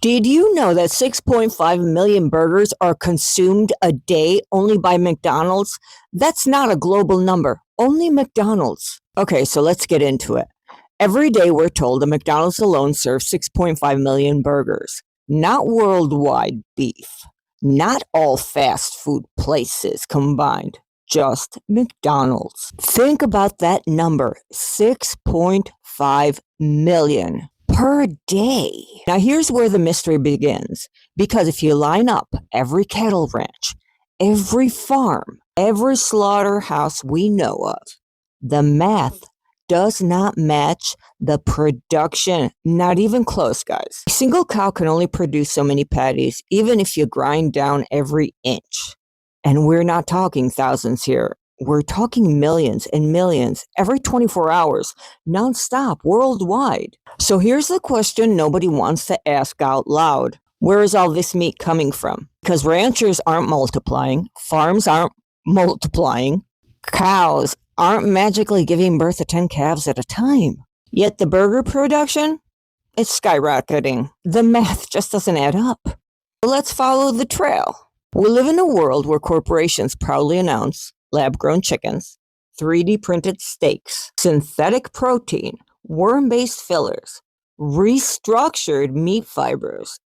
Did you know that 6.5 million burgers are consumed a day only by McDonald's? That's not a global number, only McDonald's. Okay, so let's get into it. Every day we're told that McDonald's alone serves 6.5 million burgers, not worldwide beef, not all fast food places combined, just McDonald's. Think about that number, 6.5 million per day. Now here's where the mystery begins, because if you line up every cattle ranch, every farm, every slaughterhouse we know of, the math does not match the production. Not even close, guys. A single cow can only produce so many patties, even if you grind down every inch. And we're not talking thousands here. We're talking millions and millions every 24 hours, nonstop, worldwide. So here's the question nobody wants to ask out loud. Where is all this meat coming from? Because ranchers aren't multiplying, farms aren't multiplying, cows aren't magically giving birth to 10 calves at a time. Yet the burger production is skyrocketing. The math just doesn't add up. Let's follow the trail. We live in a world where corporations proudly announce lab-grown chickens, 3D printed steaks, synthetic protein, worm-based fillers, restructured meat fibers.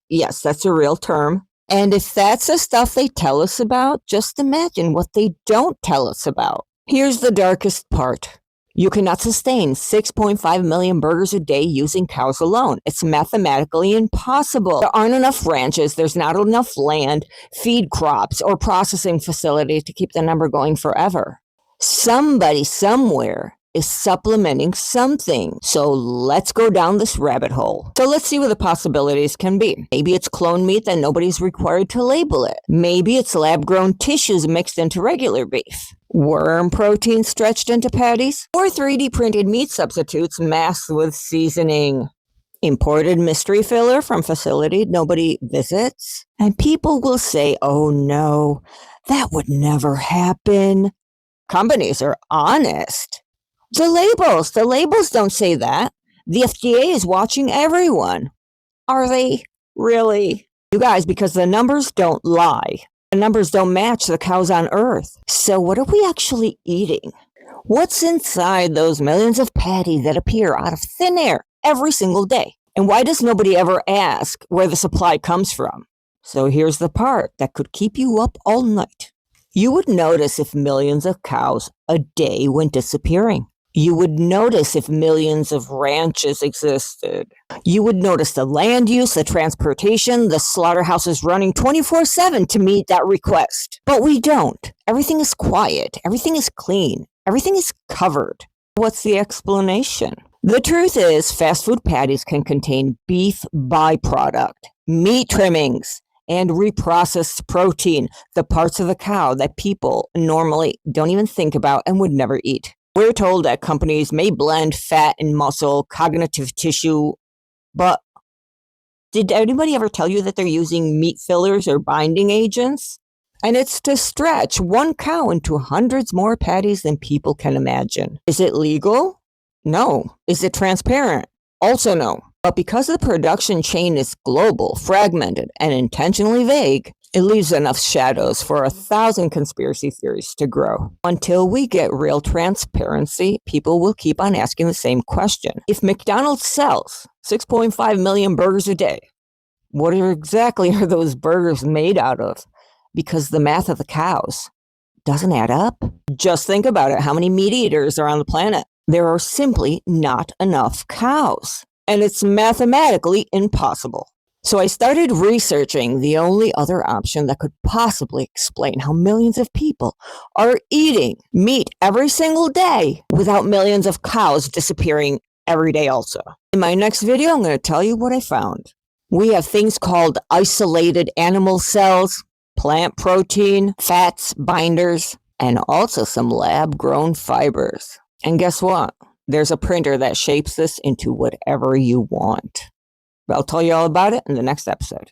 Yes, that's a real term. And if that's the stuff they tell us about, just imagine what they don't tell us about. Here's the darkest part. You cannot sustain 6.5 million burgers a day using cows alone. It's mathematically impossible. There aren't enough ranches, there's not enough land, feed crops, or processing facilities to keep the number going forever. Somebody somewhere is supplementing something. So let's go down this rabbit hole. So let's see what the possibilities can be. Maybe it's clone meat that nobody's required to label it. Maybe it's lab-grown tissues mixed into regular beef. Worm protein stretched into patties, or 3D printed meat substitutes masked with seasoning. Imported mystery filler from facility nobody visits. And people will say, oh no, that would never happen. Companies are honest. The labels don't say that. The FDA is watching everyone. Are they? Really? You guys, because the numbers don't lie. The numbers don't match the cows on Earth. So what are we actually eating? What's inside those millions of patties that appear out of thin air every single day? And why does nobody ever ask where the supply comes from? So here's the part that could keep you up all night. You would notice if millions of cows a day went disappearing. You would notice if millions of ranches existed. You would notice the land use, the transportation, the slaughterhouses running 24/7 to meet that request. But we don't. Everything is quiet. Everything is clean. Everything is covered. What's the explanation? The truth is, fast food patties can contain beef byproduct, meat trimmings, and reprocessed protein, the parts of the cow that people normally don't even think about and would never eat. We're told that companies may blend fat and muscle, cognitive tissue, but did anybody ever tell you that they're using meat fillers or binding agents? And it's to stretch one cow into hundreds more patties than people can imagine. Is it legal? No. Is it transparent? Also no. But because the production chain is global, fragmented, and intentionally vague, it leaves enough shadows for 1,000 conspiracy theories to grow. Until we get real transparency, people will keep on asking the same question. If McDonald's sells 6.5 million burgers a day, what exactly are those burgers made out of? Because the math of the cows doesn't add up. Just think about it. How many meat eaters are on the planet? There are simply not enough cows. And it's mathematically impossible. So I started researching the only other option that could possibly explain how millions of people are eating meat every single day without millions of cows disappearing every day also. In my next video, I'm going to tell you what I found. We have things called isolated animal cells, plant protein, fats, binders, and also some lab-grown fibers. And guess what? There's a printer that shapes this into whatever you want. I'll tell you all about it in the next episode.